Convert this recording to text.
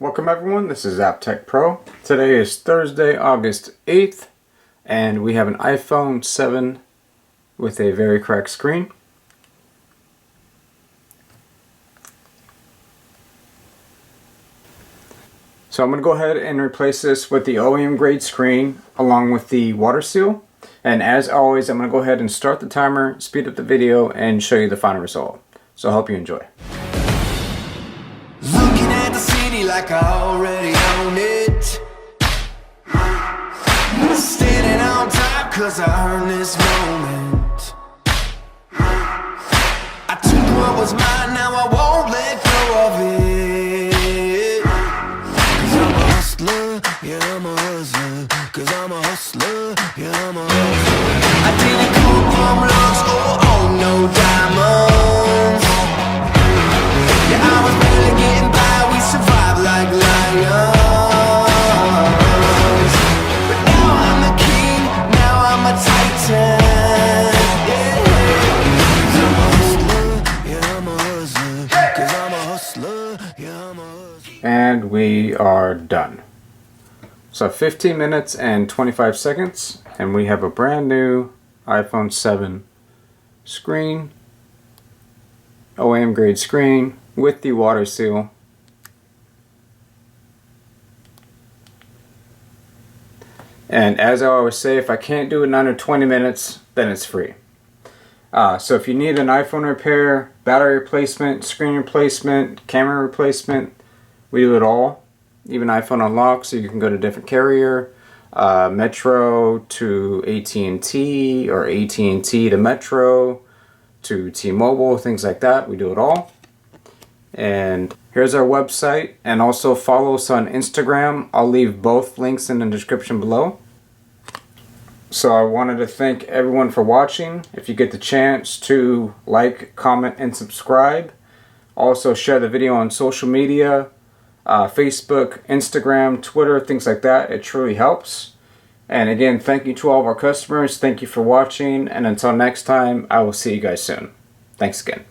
Welcome everyone, this is AppTech Pro. Today is Thursday, August 8th, and we have an iPhone 7 with a very cracked screen. So I'm going to go ahead and replace this with the OEM grade screen along with the water seal. And as always, I'm going to go ahead and start the timer, speed up the video, and show you the final result. So I hope you enjoy. Looking at the city like I already own it. Standing on top cause I earned this moment. I took what was mine, now I won't let go of it. Cause I'm a hustler, yeah I'm a hustler. Cause I'm a hustler, yeah I'm a hustler. I didn't come from looks or own no diamonds. Yeah, I was barely getting by, we survived like lions. But now I'm the king, now I'm a titan. Yeah. Cause I'm a hustler, yeah I'm a hustler. Cause I'm a hustler, yeah I'm a hustler. And we are done. So 15 minutes and 25 seconds, and we have a brand new iPhone 7 screen, OEM grade screen with the water seal. And as I always say, if I can't do it in under 20 minutes, then it's free. So if you need an iPhone repair, battery replacement, screen replacement, camera replacement, we do it all. Even iPhone unlock, so you can go to a different carrier, Metro to AT&T, or AT&T to Metro to T-Mobile, things like that. We do it all. And here's our website, and also follow us on Instagram. I'll leave both links in the description below. So I wanted to thank everyone for watching. If you get the chance to like, comment, and subscribe. Also share the video on social media, Facebook, Instagram, Twitter, things like that. It truly helps. And again, thank you to all of our customers. Thank you for watching, and until next time, I will see you guys soon. Thanks again.